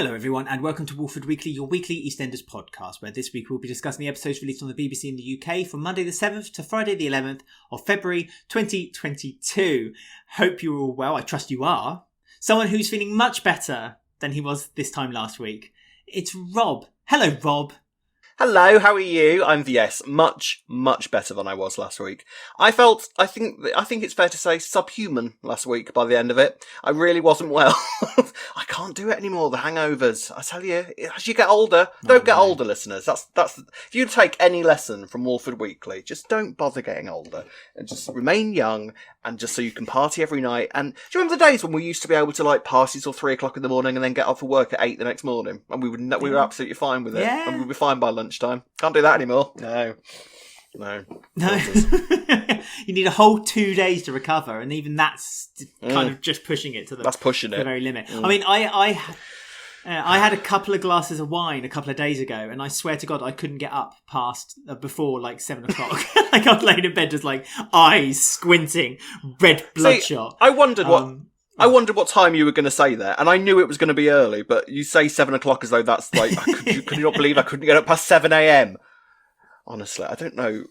Hello everyone and welcome to Walford Weekly, your weekly EastEnders podcast, where this week we'll be discussing the episodes released on the BBC in the UK from Monday the 7th to Friday the 11th of February 2022. Hope you're all well, I trust you are. Someone who's feeling much better than he was this time last week. It's Rob. Hello Rob. Hello, how are you? I'm much better than I was last week. I think it's fair to say subhuman last week by the end of it. I really wasn't well. I can't do it anymore, the hangovers. I tell you, as you get older, don't get older, listeners. That's if you take any lesson from Walford Weekly, just don't bother getting older and just remain young, and just so you can party every night. And do you remember the days when we used to be able to party till 3 o'clock in the morning and then get up for work at 8 the next morning, and we were absolutely fine with it, and we'd be fine by lunchtime. Can't do that anymore. No. You need a whole 2 days to recover, and even that's kind of just pushing it to the very limit. I mean, I had a couple of glasses of wine a couple of days ago, and I swear to God I couldn't get up past before 7 o'clock. I was laying in bed just eyes squinting, red bloodshot. I wondered what time you were going to say there, and I knew it was going to be early, but you say 7 o'clock as though that's could you not believe I couldn't get up past 7 a.m? Honestly, I don't know.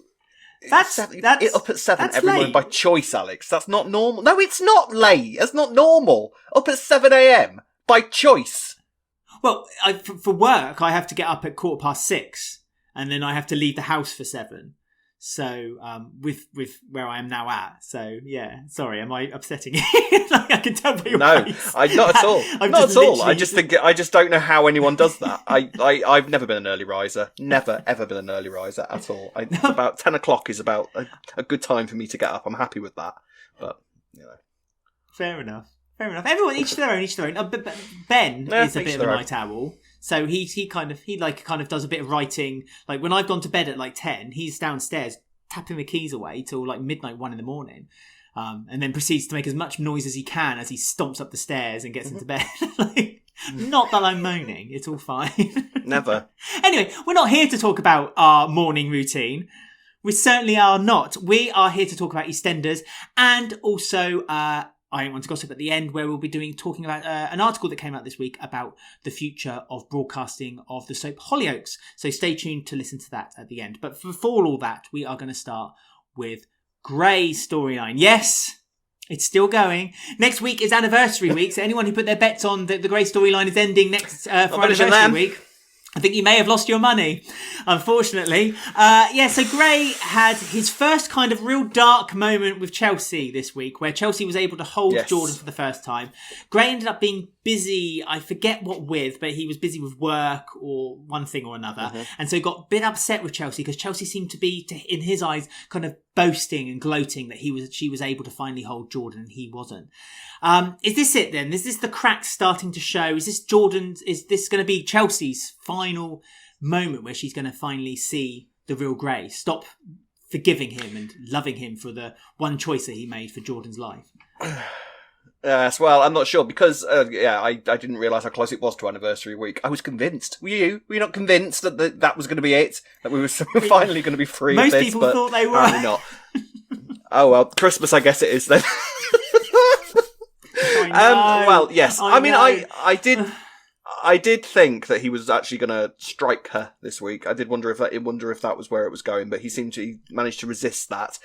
That's up at 7 every morning late. by choice, Alex. That's not normal. No, it's not late. That's not normal. Up at 7 a.m. by choice. Well, for work, I have to get up at 6:15, and then I have to leave the house for 7. So, with where I am now at. So, yeah. Sorry, am I upsetting you? I can tell by your face. No, not at all. Not at all. I just don't know how anyone does that. I've never been an early riser. Never, ever been an early riser at all. About 10 o'clock is about a good time for me to get up. I'm happy with that. But, Fair enough. Everyone, each their own. But Ben is a bit of a night owl. So he kind of does a bit of writing. When I've gone to bed at 10, he's downstairs tapping the keys away till midnight, 1 in the morning, and then proceeds to make as much noise as he can as he stomps up the stairs and gets into bed. Not that I'm moaning, it's all fine. Never. Anyway, we're not here to talk about our morning routine. We certainly are not. We are here to talk about EastEnders, and also I Want to Gossip at the end, where we'll be talking about an article that came out this week about the future of broadcasting of the soap Hollyoaks. So stay tuned to listen to that at the end. But before all that, we are going to start with Gray's storyline. Yes, it's still going. Next week is anniversary week, so anyone who put their bets on that the Gray storyline is ending next for anniversary week, I think you may have lost your money, unfortunately. So Gray had his first kind of real dark moment with Chelsea this week, where Chelsea was able to hold Jordan for the first time. Gray ended up being busy, I forget what with, but he was busy with work or one thing or another. Mm-hmm. And so he got a bit upset with Chelsea because Chelsea seemed to be, in his eyes, kind of boasting and gloating that she was able to finally hold Jordan and he wasn't. Is this it then? Is this the cracks starting to show? Is this going to be Chelsea's final moment where she's going to finally see the real Gray? Stop forgiving him and loving him for the one choice that he made for Jordan's life? Yes, well, I'm not sure because, I didn't realise how close it was to anniversary week. I was convinced. Were you? Were you not convinced that was going to be it? That we were finally going to be free of this? Most people thought they were. Apparently not. Oh, well, Christmas, I guess it is then. Well, yes. I did think that he was actually going to strike her this week. I did wonder if that was where it was going, but he managed to resist that.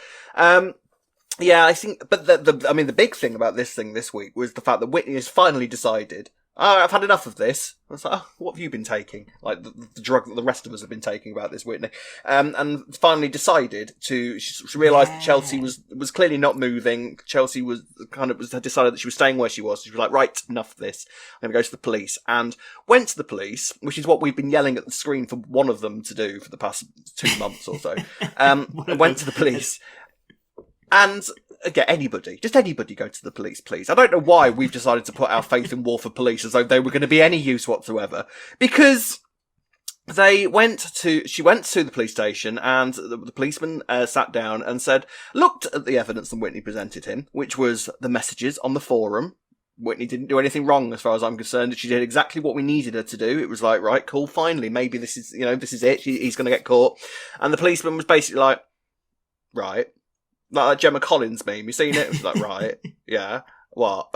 Yeah, I think, but the big thing about this week was the fact that Whitney has finally decided, I've had enough of this. I was like, what have you been taking? The drug that the rest of us have been taking about this, Whitney. And finally decided she realised that Chelsea was clearly not moving. Chelsea had decided that she was staying where she was. She was like, right, enough of this. I'm going to go to the police. And went to the police, which is what we've been yelling at the screen for one of them to do for the past 2 months or so. Went to the police. And again, anybody go to the police, please. I don't know why we've decided to put our faith in Walford Police as though they were going to be any use whatsoever. Because she went to the police station and the policeman sat down and looked at the evidence that Whitney presented him, which was the messages on the forum. Whitney didn't do anything wrong as far as I'm concerned. She did exactly what we needed her to do. It was like, right, cool, finally, maybe this is it. He's going to get caught. And the policeman was basically like, right. Like that Gemma Collins meme, you seen it? It was like, right, yeah, what?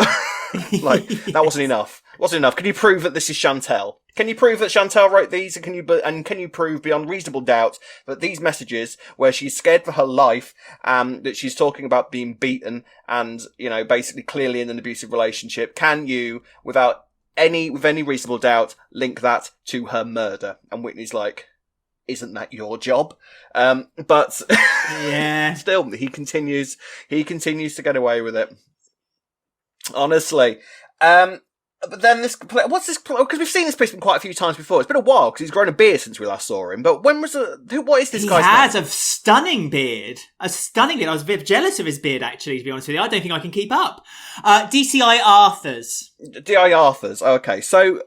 Like, that wasn't enough. Wasn't enough. Can you prove that this is Chantel? Can you prove that Chantel wrote these? And can you prove beyond reasonable doubt that these messages, where she's scared for her life, that she's talking about being beaten and, basically clearly in an abusive relationship, can you, with any reasonable doubt, link that to her murder? And Whitney's like, isn't that your job? But yeah, still, he continues to get away with it. Honestly. But then what's this? Because we've seen this policeman quite a few times before. It's been a while because he's grown a beard since we last saw him. But what is this guy's name? He has a stunning beard. I was a bit jealous of his beard, actually, to be honest with you. I don't think I can keep up. DCI Arthurs. DI Arthurs. Okay. So,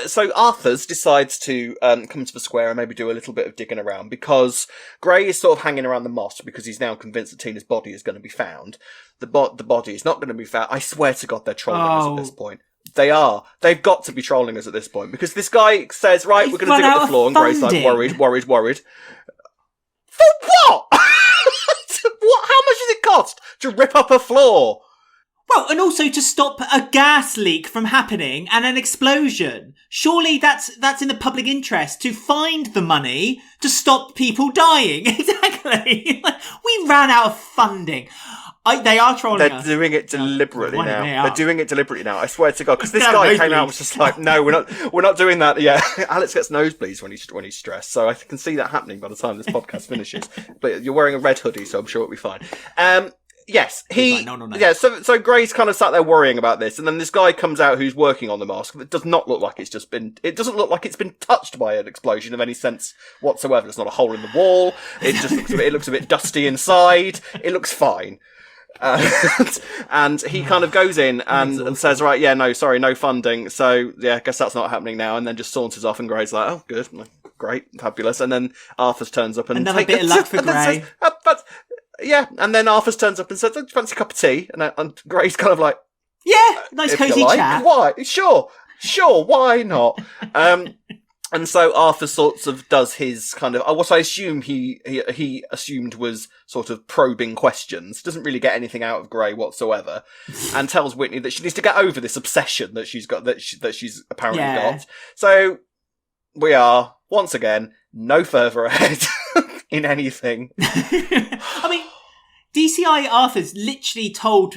so Arthurs decides to come to the square and maybe do a little bit of digging around because Gray is sort of hanging around the mosque because he's now convinced that Tina's body is going to be found. The body is not going to be found. I swear to God, they're trolling us at this point. They are. They've got to be trolling us at this point because this guy says, right, we're going to dig up the floor, and Gray's like, worried. For what? What? How much does it cost to rip up a floor? Well, and also to stop a gas leak from happening and an explosion. Surely that's in the public interest to find the money to stop people dying. Exactly. We ran out of funding. They are trolling us. They're doing it deliberately now. They're doing it deliberately now. I swear to God, because this guy came out and was just like, "No, we're not doing that." Yeah, Alex gets nosebleeds when he's stressed, so I can see that happening by the time this podcast finishes. But you're wearing a red hoodie, so I'm sure it'll be fine. Yes, No. Yeah, so Gray's kind of sat there worrying about this, and then this guy comes out who's working on the mosque. It does not look like it doesn't look like it's been touched by an explosion of any sense whatsoever. There's not a hole in the wall. It just looks a bit dusty inside. It looks fine. And he kind of goes in and says, right, yeah, no, sorry, no funding. So yeah, I guess that's not happening now. And then just saunters off, and Gray's like, oh, good, great, fabulous. And then Arthur's turns up and another bit of luck for Gray. Yeah, and then Arthur's turns up and says, fancy a cup of tea? And Gray's kind of like, yeah, nice cosy chat. Why? Sure, why not? And so Arthur sort of does his kind of, what I assume he assumed was sort of probing questions. Doesn't really get anything out of Gray whatsoever, and tells Whitney that she needs to get over this obsession that she's got, that she's apparently got. So we are once again no further ahead in anything. I mean, DCI Arthur's literally told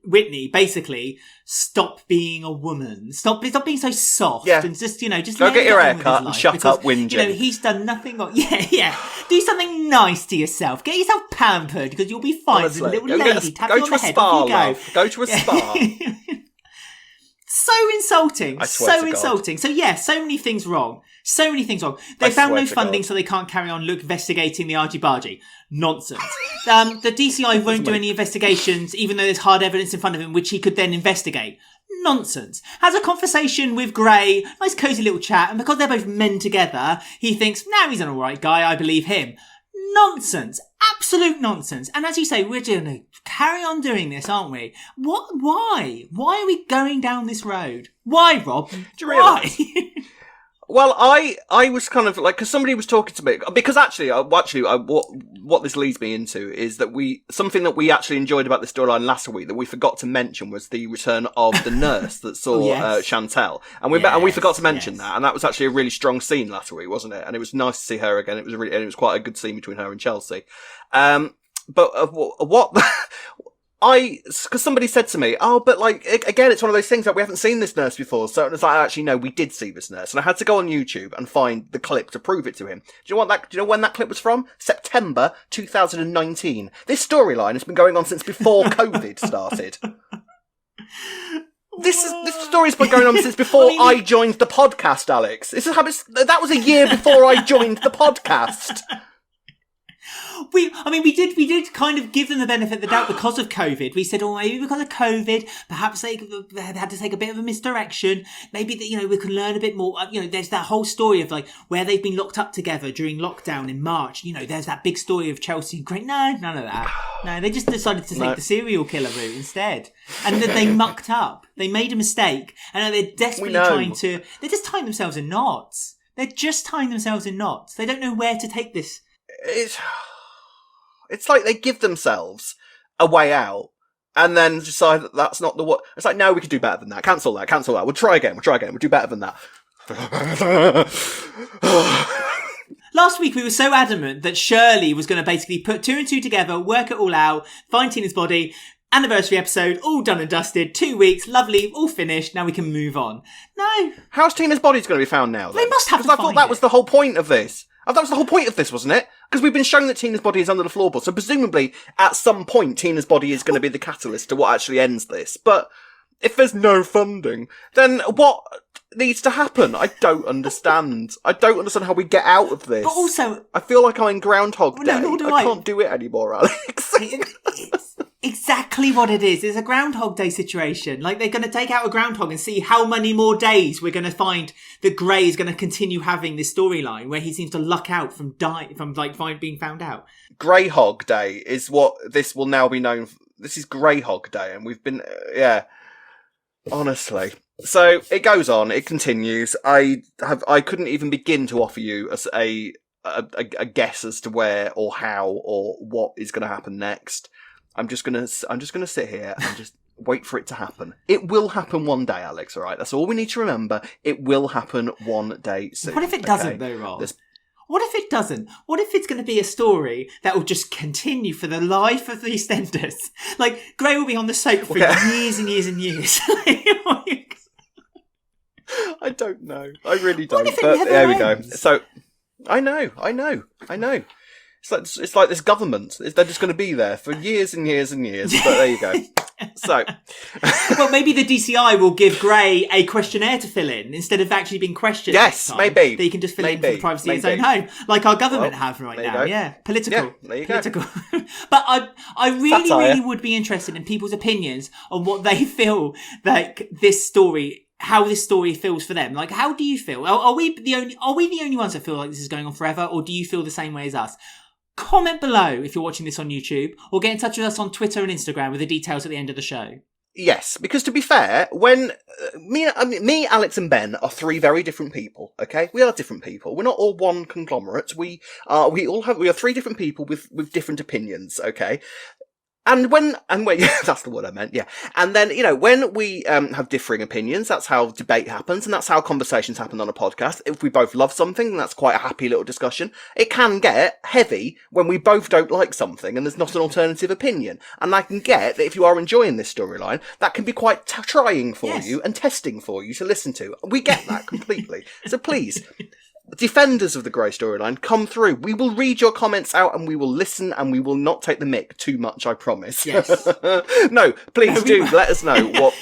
Whitney, basically, stop being a woman. Stop being so soft. Yeah. And just go get your hair cut and shut up whinging. He's done nothing wrong. Yeah. Do something nice to yourself. Get yourself pampered because you'll be fine. Honestly, a little lady tap you on the head. Go to a spa. So insulting. I swear so insulting. So yeah, so many things wrong. They found no funding, so they can't carry on investigating the argy-bargy. Nonsense. The DCI won't do any investigations, even though there's hard evidence in front of him, which he could then investigate. Nonsense. Has a conversation with Gray, nice cosy little chat, and because they're both men together, he thinks, no, he's an alright guy, I believe him. Nonsense. Absolute nonsense. And as you say, we're going to carry on doing this, aren't we? What? Why? Why are we going down this road? Why, Rob? Do you realise? Well, I was kind of like, because somebody was talking to me, because what this leads me into is that something that we actually enjoyed about the storyline last week that we forgot to mention was the return of the nurse that saw Chantel, and we forgot to mention that, and that was actually a really strong scene last week, wasn't it? And it was nice to see her again. It was quite a good scene between her and Chelsea. But what? Because somebody said to me, oh, but again, it's one of those things that we haven't seen this nurse before. So it's like, actually, no, we did see this nurse. And I had to go on YouTube and find the clip to prove it to him. Do you know when that clip was from? September 2019. This storyline has been going on since before COVID started. This story's been going on since before I joined the podcast, Alex. That was a year before I joined the podcast. We did kind of give them the benefit of the doubt because of COVID. We said, maybe because of COVID, perhaps they had to take a bit of a misdirection. Maybe that, we can learn a bit more. There's that whole story of where they've been locked up together during lockdown in March. There's that big story of Chelsea and Gray. No, none of that. No, they just decided to take the serial killer route instead. And then they mucked up. They made a mistake. And they're desperately they're just tying themselves in knots. They're just tying themselves in knots. They don't know where to take this. It's like they give themselves a way out, and then decide that that's not the what. It's like, no, we could do better than that. Cancel that. We'll try again. We'll do better than that. Last week we were so adamant that Shirley was going to basically put 2 and 2 together, work it all out, find Tina's body, anniversary episode, all done and dusted, 2 weeks, lovely, all finished, now we can move on. No. How's Tina's body's going to be found now, then? They must have to Because I find thought that it. was the whole point of this. That was the whole point of this, wasn't it? Because we've been shown that Tina's body is under the floorboard, so presumably, at some point, Tina's body is going to be the catalyst to what actually ends this. But if there's no funding, then what needs to happen? I don't understand. I don't understand how we get out of this. But also, I feel like I'm in Groundhog Day. No, nor do I can't do it anymore, Alex. it's exactly what it is. It's a Groundhog Day situation. Like, they're going to take out a groundhog and see how many more days we're going to find that Gray is going to continue having this storyline where he seems to luck out from being found out. Gray-hog Day is what this will now be known for. This is Gray-hog Day, and we've been, honestly. So it goes on, it continues. I couldn't even begin to offer you a guess as to where or how or what is going to happen next. I'm just gonna sit here and just wait for it to happen. It will happen one day, Alex. All right, that's all we need to remember. It will happen one day soon. What if it doesn't, though, Rob? What if it doesn't? What if it's going to be a story that will just continue for the life of the EastEnders? Like, Gray will be on the soap for years and years and years. I don't know. I really don't. What if it but never there we ends? go. So, I know. It's like this government. They're just going to be there for years and years and years. But there you go. So, well, maybe the DCI will give Gray a questionnaire to fill in instead of actually being questioned. Yes, time, maybe. That he can just fill it in for the privacy of his own home, like our government have right now. Yeah, political. Yeah, there you political. go. But I really, Satire. really would be interested in people's opinions on what they feel like this story. How this story feels for them. Like, how do you feel? Are we the only ones that feel like this is going on forever, or do you feel the same way as us? Comment below if you're watching this on YouTube, or get in touch with us on Twitter and Instagram with the details at the end of the show. Yes, because to be fair, when me, Alex, and Ben are 3 very different people. Okay, we are different people. We're not all one conglomerate. We are 3 different people with different opinions. Okay. And when, yeah, that's the word I meant, yeah. And then, when we have differing opinions, that's how debate happens, and that's how conversations happen on a podcast. If we both love something, then that's quite a happy little discussion. It can get heavy when we both don't like something and there's not an alternative opinion. And I can get that if you are enjoying this storyline, that can be quite trying for you and testing for you to listen to. We get that completely. So please, defenders of the Grey storyline, come through. We will read your comments out and we will listen, and we will not take the mick too much, I promise. Yes. No, please do let us know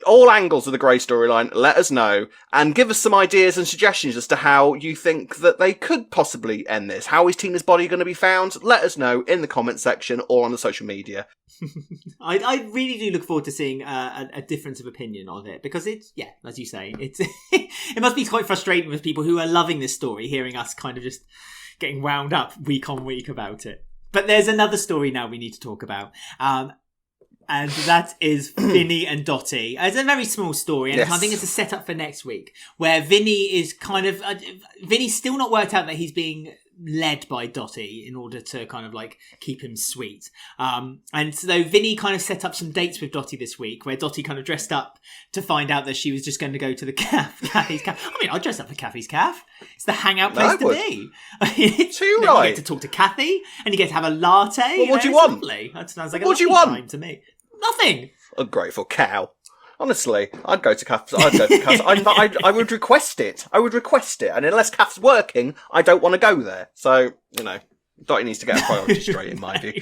all angles of the Grey storyline. Let us know and give us some ideas and suggestions as to how you think that they could possibly end this. How is Tina's body going to be found? Let us know in the comment section or on the social media. I really do look forward to seeing a difference of opinion on it, because it's, as you say, it's it must be quite frustrating with people who are loving this story, hearing us kind of just getting wound up week on week about it. But there's another story now we need to talk about. And that is Vinny and Dotty. It's a very small story, and I think it's a setup for next week, where Vinny is kind of... Vinny's still not worked out that he's being led by Dotty in order to kind of like keep him sweet. And so Vinny kind of set up some dates with Dotty this week, where Dotty kind of dressed up to find out that she was just going to go to the Kathy's Cafe. I mean, I'd dress up for Kathy's Cafe. It's the hangout place to be. Too right. You get to talk to Kathy, and you get to have a latte. Well, what do you want? Lovely. That sounds like what a lovely time to me. Nothing. Ungrateful cow. Honestly, I'd go to Kath's. I would request it. And unless Kath's working, I don't want to go there. So, Dotty needs to get a priority straight, in my view.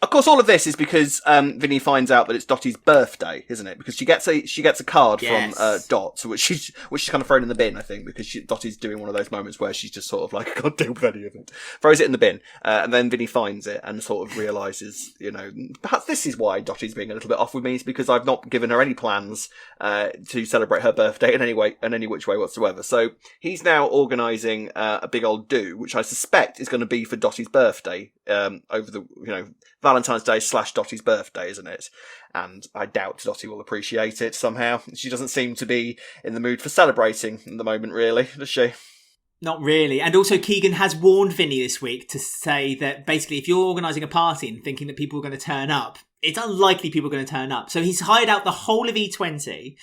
Of course, all of this is because Vinny finds out that it's Dotty's birthday, isn't it? Because she gets a card from Dot, which she's kind of thrown in the bin, I think, because Dotty's doing one of those moments where she's just sort of like, I can't deal with any of it. Throws it in the bin, and then Vinny finds it and sort of realises, perhaps this is why Dotty's being a little bit off with me, is because I've not given her any plans to celebrate her birthday in any which way whatsoever. So he's now organising a big old do, which I suspect is going to be for Dotty's birthday over the Valentine's Day / Dotty's birthday, isn't it? And I doubt Dotty will appreciate it somehow. She doesn't seem to be in the mood for celebrating at the moment, really, does she? Not really. And also Keegan has warned Vinny this week to say that basically if you're organising a party and thinking that people are going to turn up, it's unlikely people are going to turn up. So he's hired out the whole of E20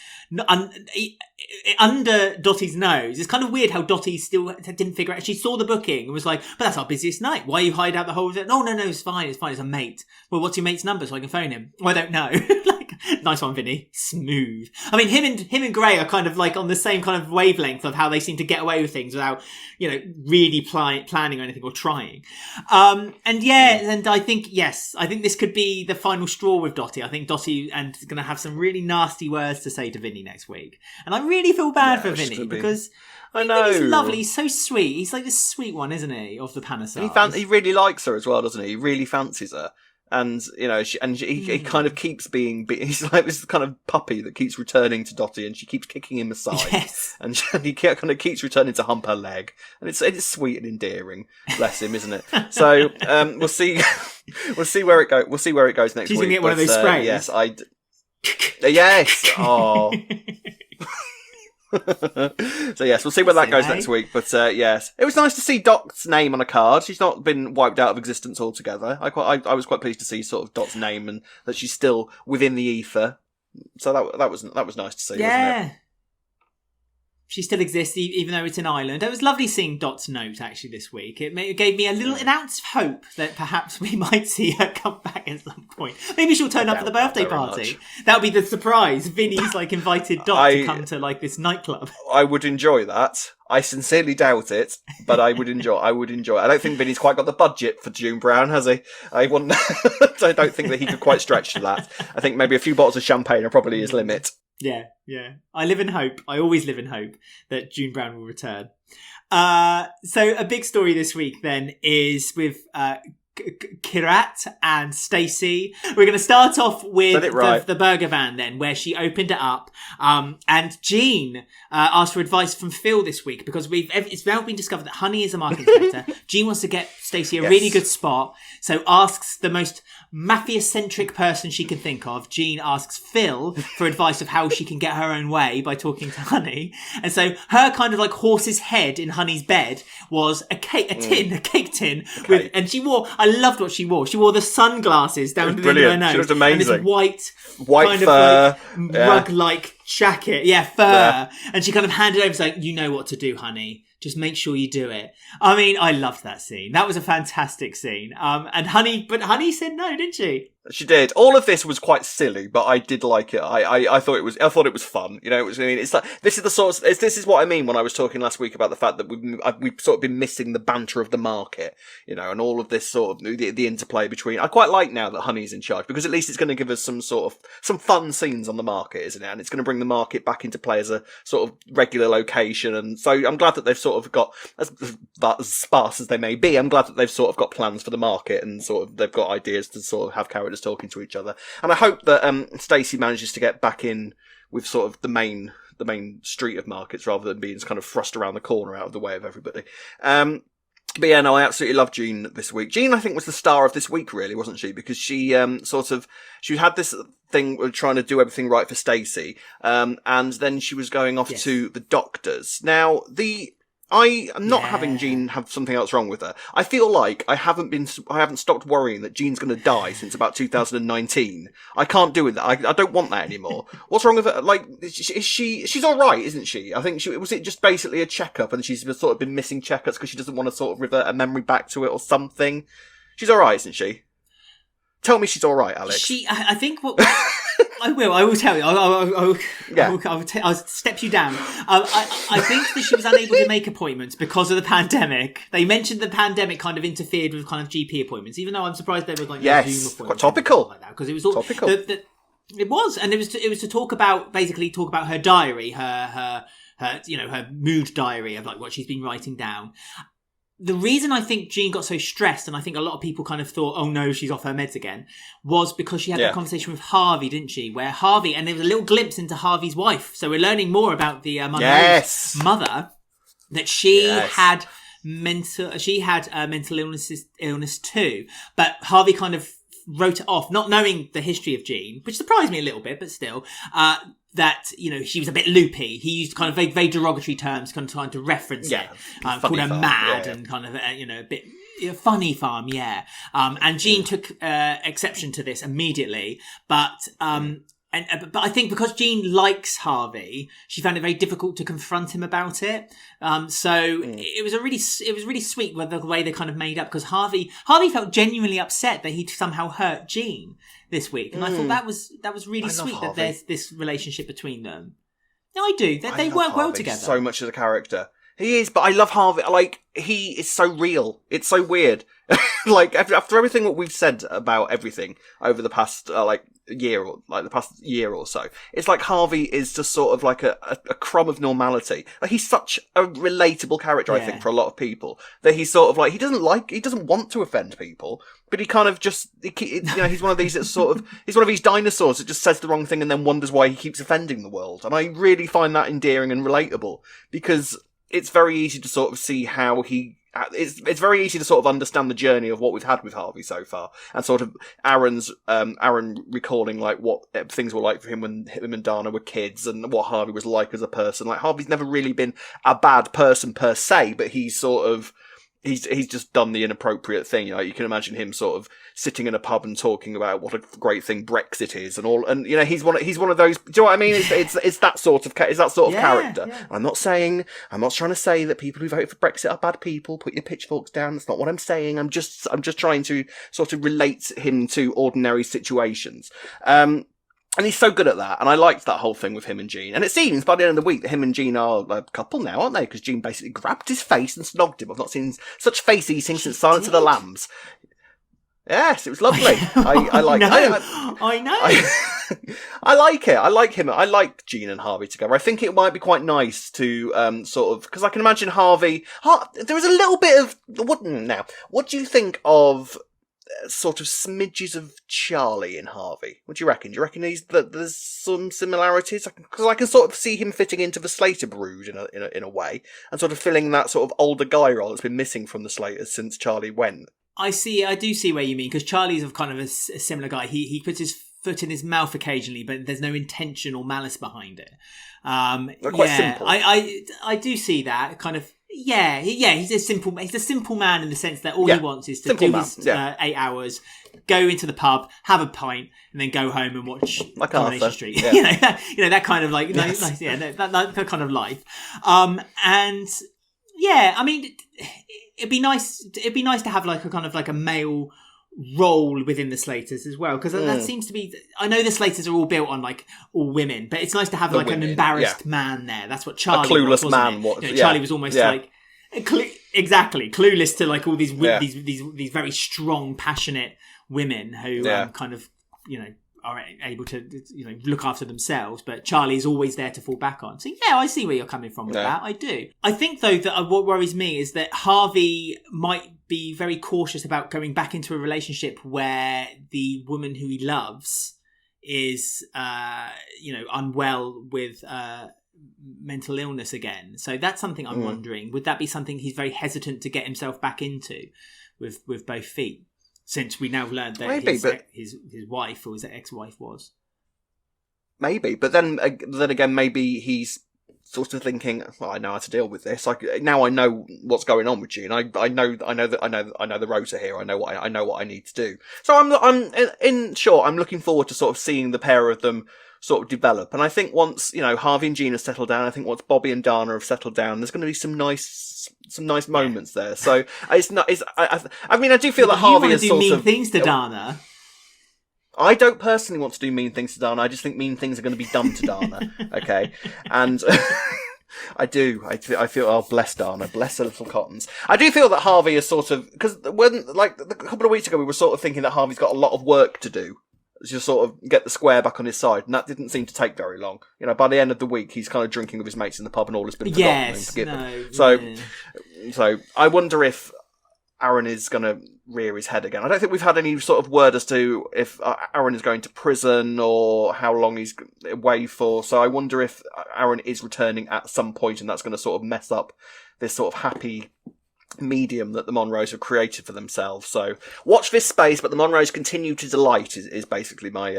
under Dotty's nose. It's kind of weird how Dotty still didn't figure out. She saw the booking and was like, but that's our busiest night. Why you hired out the whole of it? No, it's fine. It's a mate. Well, what's your mate's number so I can phone him? Well, I don't know. Like, nice one, Vinny. Smooth. I mean, him and Gray are kind of like on the same kind of wavelength of how they seem to get away with things without, really planning or anything or trying. And I think this could be the final straw with Dotty. I think Dotty and is going to have some really nasty words to say to Vinny next week. And I really feel bad for Vinny because I know he's lovely. He's so sweet. He's like this sweet one, isn't he? Of the Panesars. He really likes her as well, doesn't he? He really fancies her. And, he kind of keeps being, he's like this kind of puppy that keeps returning to Dotty and she keeps kicking him aside. Yes. And he kind of keeps returning to hump her leg. And it's sweet and endearing. Bless him, isn't it? So, we'll see where it goes. We'll see where it goes next week. She's going to get one of those sprays. Yes. Oh. So yes, we'll see where that goes next week. But yes, it was nice to see Dot's name on a card. She's not been wiped out of existence altogether. I was quite pleased to see sort of Dot's name and that she's still within the ether. So that was nice to see. Yeah. Wasn't it? She still exists, even though it's an island. It was lovely seeing Dot's note, actually, this week. It gave me an ounce of hope that perhaps we might see her come back at some point. Maybe she'll turn up for the birthday party. That would be the surprise. Vinny's, invited Dot to come to, this nightclub. I would enjoy that. I sincerely doubt it, but I would enjoy it. I don't think Vinny's quite got the budget for June Brown, has he? I don't think that he could quite stretch to that. I think maybe a few bottles of champagne are probably his limit. Yeah. I live in hope. I always live in hope that June Brown will return. So a big story this week then is with Kheerat and Stacey. We're going to start off with the burger van then, where she opened it up. And Jean asked for advice from Phil this week because it's now been discovered that Honey is a marketing director. Jean wants to get Stacey a really good spot, so asks the most mafia-centric person she can think of. Jean asks Phil for advice of how she can get her own way by talking to Honey. And so her kind of horse's head in Honey's bed was a cake tin. And she wore, I loved what she wore. She wore the sunglasses down to the end of her nose. She was amazing. And this white kind fur, of rug-like jacket. Yeah, fur. Yeah. And she kind of handed over saying, you know what to do, Honey. Just make sure you do it. I mean, I loved that scene. That was a fantastic scene. And Honey said no, didn't she? She did. All of this was quite silly, but I did like it. I thought it was fun. It's like, this is what I mean when I was talking last week about the fact that we've sort of been missing the banter of the market, and all of this sort of the interplay between. I quite like now that Honey's in charge because at least it's going to give us some fun scenes on the market, isn't it? And it's going to bring the market back into play as a sort of regular location. And so I'm glad that they've sort of got, as sparse as they may be, I'm glad that they've sort of got plans for the market and sort of they've got ideas to sort of have characters talking to each other. And I hope that Stacey manages to get back in with sort of the main street of markets rather than being kind of thrust around the corner out of the way of everybody. But yeah, no, I absolutely loved Jean this week. Jean, I think, was the star of this week, really, wasn't she? Because she she had this thing of trying to do everything right for Stacey, and then she was going off to the doctors. Now, I am not having Jean have something else wrong with her. I feel like I haven't stopped worrying that Jean's going to die since about 2019. I can't do with that. I don't want that anymore. What's wrong with her? She's all right, isn't she? I think was it just basically a checkup and she's sort of been missing checkups because she doesn't want to sort of revert a memory back to it or something. She's all right, isn't she? Tell me she's all right, Alex. I think what. I will tell you. I'll step you down. I think that she was unable to make appointments because of the pandemic. They mentioned the pandemic kind of interfered with kind of GP appointments, even though I'm surprised they were Zoom appointments. Quite topical. Like that, because it was all topical. It was to talk about her diary, her mood diary of what she's been writing down. The reason I think Jean got so stressed, and I think a lot of people kind of thought, oh no, she's off her meds again, was because she had that conversation with Harvey, didn't she? Where Harvey, and there was a little glimpse into Harvey's wife. So we're learning more about the mother, that she had mental illness too. But Harvey kind of wrote it off, not knowing the history of Jean, which surprised me a little bit, but still, that, she was a bit loopy. He used kind of very derogatory terms, kind of trying to reference it. Called her mad and kind of, a bit funny farm, yeah. And Jean took exception to this immediately, but I think because Jean likes Harvey, she found it very difficult to confront him about it. It was really sweet with the way they kind of made up, because Harvey felt genuinely upset that he'd somehow hurt Jean this week, and I thought that was really sweet that there's this relationship between them. No, I do. They work well together. So much as a character. He is, but I love Harvey. Like, he is so real. It's so weird. Like, after everything that we've said about everything over the past, the past year or so, it's like Harvey is just sort of like a crumb of normality. Like, he's such a relatable character, I think, for a lot of people, that he's sort of like, he doesn't want to offend people, but he kind of just, he's one of these he's one of these dinosaurs that just says the wrong thing and then wonders why he keeps offending the world. And I really find that endearing and relatable, because it's very easy to sort of see how it's very easy to sort of understand the journey of what we've had with Harvey so far, and sort of Aaron recalling like what things were like for him when him and Dana were kids, and what Harvey was like as a person. Like, Harvey's never really been a bad person per se, but he's sort of he's just done the inappropriate thing. You can imagine him sort of sitting in a pub and talking about what a great thing Brexit is and all. And he's one of those. Do you know what I mean? It's that sort of character. Yeah. I'm not trying to say that people who vote for Brexit are bad people. Put your pitchforks down. That's not what I'm saying. I'm just trying to sort of relate him to ordinary situations. And he's so good at that, and I liked that whole thing with him and Jean. And it seems, by the end of the week, that him and Jean are a couple now, aren't they? Because Jean basically grabbed his face and snogged him. I've not seen such face-eating since Silence of the Lambs. Yes, it was lovely. I like it. I know. I like it. I like him. I like Jean and Harvey together. I think it might be quite nice to sort of, because I can imagine Harvey. There was a little bit of what do you think of sort of smidges of Charlie in Harvey? What do you reckon? Do you reckon there's some similarities? Because I can sort of see him fitting into the Slater brood in a way, and sort of filling that sort of older guy role that's been missing from the Slaters since Charlie went. I do see where you mean, because Charlie's of kind of a similar guy. He puts his foot in his mouth occasionally, but there's no intention or malice behind it. They're quite simple. I do see that kind of. Yeah, he's a simple man in the sense that all he wants is to do his 8 hours, go into the pub, have a pint, and then go home and watch Coronation Street. Yeah. that kind of like, that kind of life. And yeah, I mean, it'd be nice to have like a kind of like a male role within the Slaters as well, because that seems to be. I know the Slaters are all built on like all women, but it's nice to have an embarrassed man there. That's what Charlie, a clueless was, man. Was, Charlie was almost like exactly clueless to like all these very strong, passionate women who kind of are able to look after themselves, but Charlie is always there to fall back on. So I see where you're coming from with that. I do. I think though that what worries me is that Harvey might be very cautious about going back into a relationship where the woman who he loves is unwell with mental illness again. So that's something I'm wondering. Would that be something he's very hesitant to get himself back into with both feet? Since we now learned that his wife or his ex-wife was. Maybe, but then again, maybe he's sort of thinking, well, I know how to deal with this. Now I know what's going on with Jean. I know the rota here. I know what I need to do. So I'm in short, I'm looking forward to sort of seeing the pair of them sort of develop. And I think once Harvey and Jean have settled down, I think once Bobby and Dana have settled down, there's going to be some nice moments there. So it's not. I mean, I do feel that Harvey is sort of. You want to do mean things to Dana. I don't personally want to do mean things to Dana. I just think mean things are going to be done to Dana. Okay, and I do. I feel. Oh, bless Dana, bless her little cottons. I do feel that Harvey is sort of, because when a couple of weeks ago we were sort of thinking that Harvey's got a lot of work to do. Just sort of get the square back on his side, and that didn't seem to take very long. By the end of the week, he's kind of drinking with his mates in the pub, and all has been forgotten and forgiven. So I wonder if Aaron is going to rear his head again. I don't think we've had any sort of word as to if Aaron is going to prison or how long he's away for. So I wonder if Aaron is returning at some point, and that's going to sort of mess up this sort of happy medium that the Monroes have created for themselves. So watch this space, but the Monroes continue to delight is basically my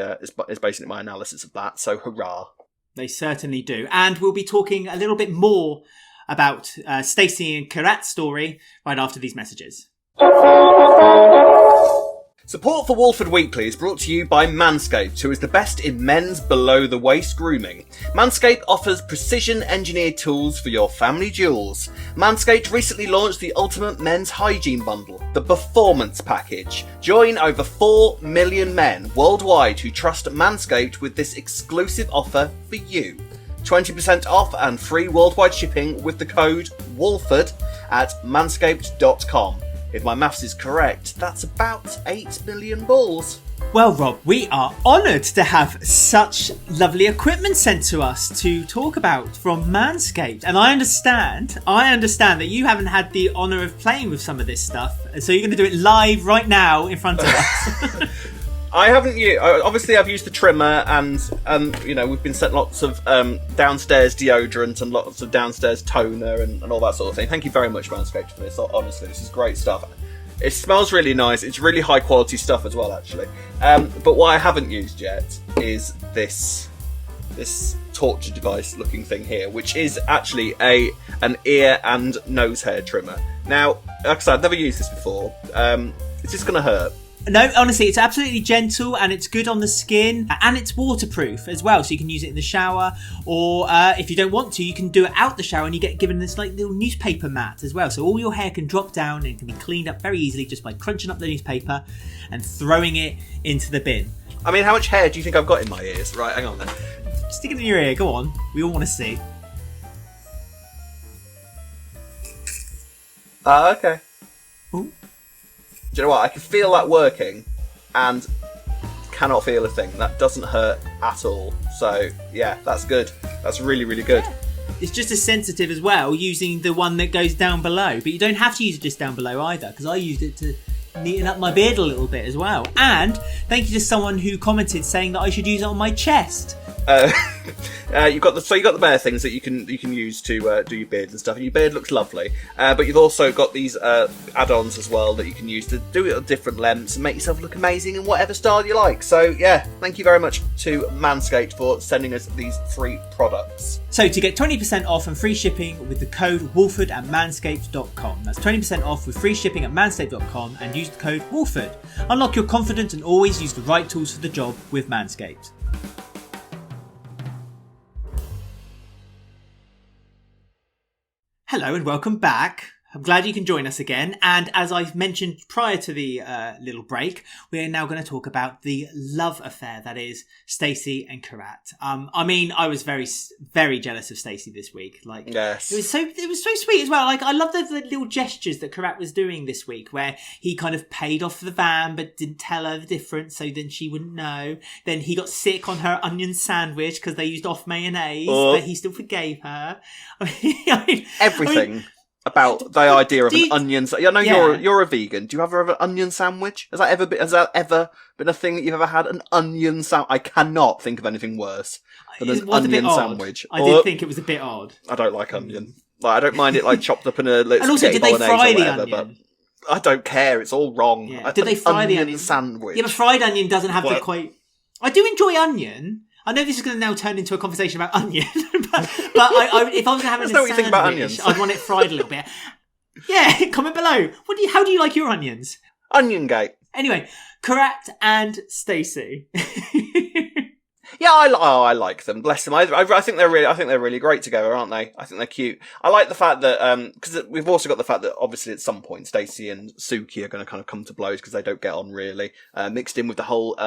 analysis of that. So hurrah. They certainly do. And we'll be talking a little bit more about Stacey and Kheerat's story right after these messages. Support for Walford Weekly is brought to you by Manscaped, who is the best in men's below-the-waist grooming. Manscaped offers precision-engineered tools for your family jewels. Manscaped recently launched the Ultimate Men's Hygiene Bundle, the Performance Package. Join over 4 million men worldwide who trust Manscaped with this exclusive offer for you. 20% off and free worldwide shipping with the code WALFORD at manscaped.com. If my maths is correct, that's about 8 million balls. Well, Rob, we are honoured to have such lovely equipment sent to us to talk about from Manscaped. And I understand that you haven't had the honour of playing with some of this stuff. So you're going to do it live right now in front of us. I haven't used. Obviously, I've used the trimmer, and we've been sent lots of downstairs deodorant and lots of downstairs toner and all that sort of thing. Thank you very much, Manscaped, for this. Honestly, this is great stuff. It smells really nice. It's really high quality stuff as well, actually. But what I haven't used yet is this torture device looking thing here, which is actually an ear and nose hair trimmer. Now, like I said, I've never used this before. Is this going to hurt? No, honestly, it's absolutely gentle and it's good on the skin and it's waterproof as well. So you can use it in the shower, or if you don't want to, you can do it out the shower and you get given this like little newspaper mat as well. So all your hair can drop down and it can be cleaned up very easily just by crunching up the newspaper and throwing it into the bin. I mean, how much hair do you think I've got in my ears? Right, hang on then. Stick it in your ear, go on. We all want to see. Okay. Ooh. Do you know what? I can feel that working and cannot feel a thing. That doesn't hurt at all. So, yeah, that's good. That's really, really good. Yeah. It's just as sensitive as well, using the one that goes down below. But you don't have to use it just down below either, because I used it to neaten up my beard a little bit as well. And thank you to someone who commented saying that I should use it on my chest. You got the bare things that you can use to do your beard and stuff, and your beard looks lovely. But you've also got these add-ons as well that you can use to do it at different lengths and make yourself look amazing in whatever style you like. So yeah, thank you very much to Manscaped for sending us these free products. So to get 20% off and free shipping with the code Walford at manscaped.com. That's 20% off with free shipping at manscaped.com and use the code Walford. Unlock your confidence and always use the right tools for the job with Manscaped. Hello and welcome back. I'm glad you can join us again. And as I mentioned prior to the little break, we're now going to talk about the love affair that is Stacey and Kheerat. I mean, I was very, very jealous of Stacey this week. Like, yes. It was so sweet as well. Like, I love the little gestures that Kheerat was doing this week, where he kind of paid off the van but didn't tell her the difference, so then she wouldn't know. Then he got sick on her onion sandwich because they used off mayonnaise, but he still forgave her. Everything. About the idea of an onion. I know you're a vegan. Do you ever have an onion sandwich? Has that ever been a thing that you've ever had? An onion sandwich? I cannot think of anything worse than an onion sandwich. I did think it was a bit odd. I don't like onion. Like, I don't mind it like chopped up in a little and also, did they fry the onion? But I don't care. It's all wrong. Yeah. Did they fry the onion sandwich? Yeah, but fried onion doesn't have the quite. I do enjoy onion. I know this is going to now turn into a conversation about onion, but if I was having a sandwich, I'd want it fried a little bit. Yeah, comment below. How do you like your onions? Onion gate. Anyway, Kheerat and Stacey. Yeah, I like them. Bless them. I think they're really great together, aren't they? I think they're cute. I like the fact that because we've also got the fact that obviously at some point Stacey and Suki are going to kind of come to blows because they don't get on really. Mixed in with the whole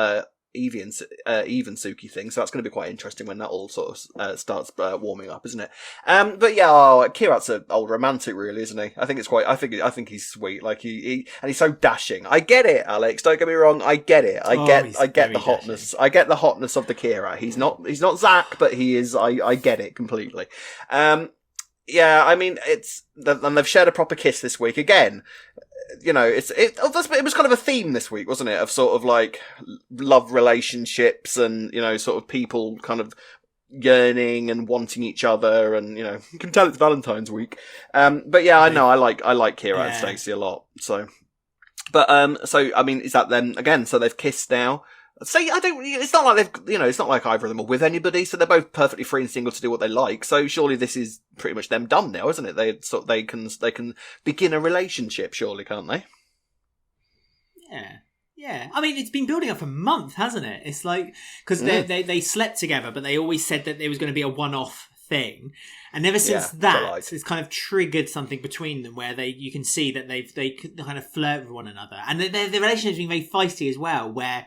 even Suki thing, so that's going to be quite interesting when that all sort of starts warming up, isn't it? But yeah, Kheerat's an old romantic, really, isn't he? I think it's quite. I think he's sweet. Like he and he's so dashing. I get it, Alex. Don't get me wrong. I get it. I get the hotness. Dashing. I get the hotness of the Kheerat. He's not Zack, but he is. I get it completely. Yeah, I mean, and they've shared a proper kiss this week again. You know, it was kind of a theme this week, wasn't it? Of sort of like love relationships and, you know, sort of people kind of, yearning and wanting each other, and you can tell it's Valentine's week. But yeah, I know I like Kheerat and Stacey a lot. So, but so I mean, is that them again? So they've kissed now. So I don't. It's not like they've. It's not like either of them are with anybody. So they're both perfectly free and single to do what they like. So surely this is pretty much them done now, isn't it? They can begin a relationship. Surely, can't they? Yeah. I mean, it's been building up for a month, hasn't it? It's like because they slept together, but they always said that there was going to be a one-off thing, and ever since that, it's kind of triggered something between them where you can see that they kind of flirt with one another, and the relationship's been very feisty as well. Where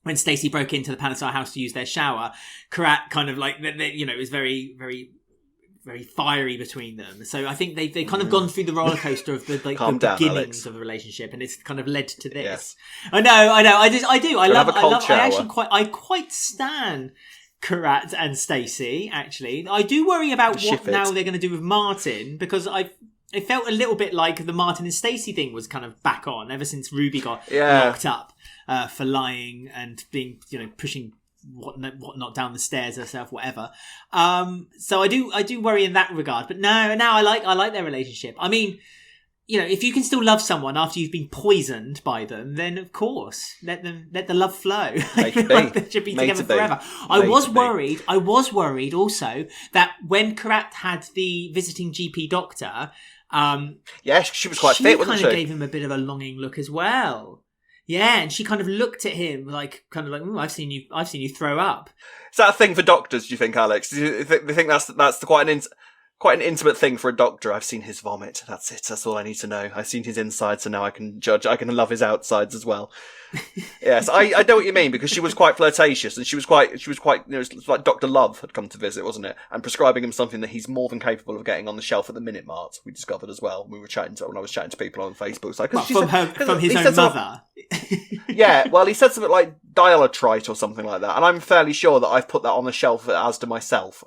when Stacey broke into the Panesar house to use their shower, Kheerat kind of like, it was very, very, very fiery between them. So I think they've kind of gone through the roller coaster of the beginnings Alex. Of the relationship, and it's kind of led to this. Yes. I know. I do. I quite stan Kheerat and Stacey. Actually, I do worry about what now they're going to do with Martin, because it felt a little bit like the Martin and Stacey thing was kind of back on ever since Ruby got locked up for lying and being, pushing whatnot down the stairs herself, whatever. So I do worry in that regard. But now I like their relationship. I mean, if you can still love someone after you've been poisoned by them, then of course let the love flow. They should be together forever. I was worried also that when Kheerat had the visiting GP doctor, she was quite fit, wasn't she? She kind of gave him a bit of a longing look as well. Yeah, and she kind of looked at him like, I've seen you throw up. Is that a thing for doctors, do you think, Alex? Do you think that's quite an intimate thing for a doctor? I've seen his vomit. That's it. That's all I need to know. I've seen his insides, so now I can judge. I can love his outsides as well. Yes, I know what you mean, because she was quite flirtatious, and she was quite. It's like Dr. Love had come to visit, wasn't it? And prescribing him something that he's more than capable of getting on the shelf at the Minute Mart. We discovered as well. When I was chatting to people on Facebook. So, from his own mother. Yeah, well, he said something like Dialatrite or something like that, and I'm fairly sure that I've put that on the shelf as to myself.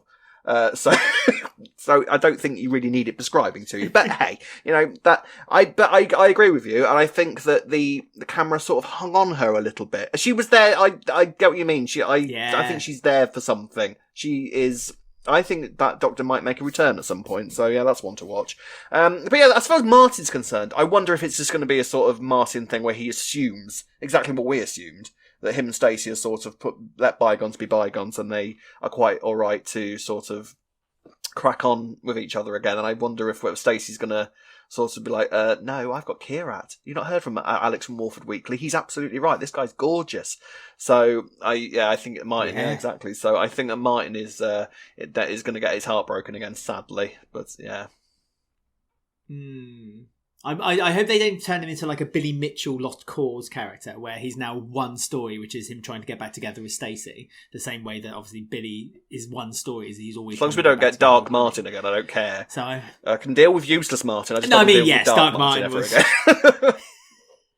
So I don't think you really need it prescribing to you. But hey, I agree with you, and I think that the camera sort of hung on her a little bit. She was there. I get what you mean. I think she's there for something. She is. I think that doctor might make a return at some point. So yeah, that's one to watch. But yeah, as far as Martin's concerned, I wonder if it's just going to be a sort of Martin thing where he assumes exactly what we assumed. That him and Stacey are sort of let bygones be bygones, and they are quite all right to sort of crack on with each other again. And I wonder if Stacey's going to sort of be like, no, I've got Kheerat. You've not heard from Alex from Walford Weekly. He's absolutely right. This guy's gorgeous. So I think Martin, yeah, exactly. So I think that Martin is going to get his heart broken again, sadly. But yeah. I hope they don't turn him into like a Billy Mitchell Lost Cause character, where he's now one story, which is him trying to get back together with Stacey. The same way that obviously Billy is one story, is he's always. As long as we don't get Dark Martin again, I don't care. So I can deal with useless Martin. I just don't deal with Dark Martin was... ever again.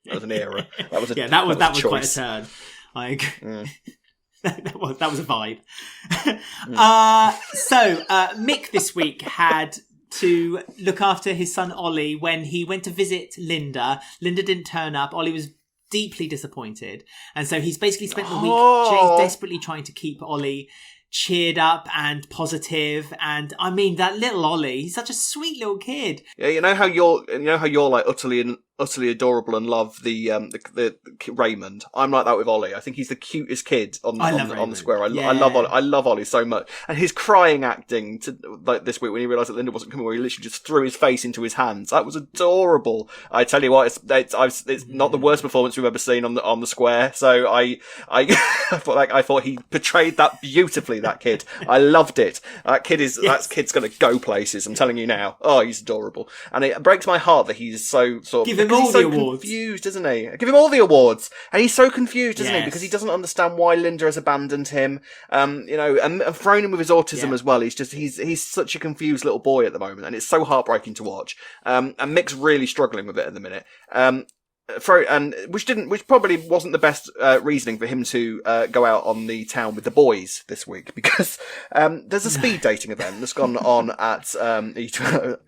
That was an era. That was quite a turn. Like that was a vibe. So Mick this week had to look after his son Ollie when he went to visit Linda. Linda didn't turn up. Ollie was deeply disappointed. And so he's basically spent the week desperately trying to keep Ollie cheered up and positive. And I mean, that little Ollie, he's such a sweet little kid. Yeah, you know how you're like utterly adorable and love the Raymond. I'm like that with Ollie. I think he's the cutest kid on the square. I love Ollie so much, and his crying acting like this week when he realised that Linda wasn't coming, where he literally just threw his face into his hands. That was adorable. I tell you what, it's not the worst performance we've ever seen on the square. So I thought he portrayed that beautifully. That kid, I loved it. That kid's gonna go places. I'm telling you now. Oh, he's adorable, and it breaks my heart that he's so sort of. He's so confused, isn't he? Give him all the awards, and he's so confused, isn't he? Because he doesn't understand why Linda has abandoned him. And thrown him with his autism as well. He's such a confused little boy at the moment, and it's so heartbreaking to watch. And Mick's really struggling with it at the minute. Which probably wasn't the best reasoning for him to go out on the town with the boys this week, because there's a speed dating event that's gone on at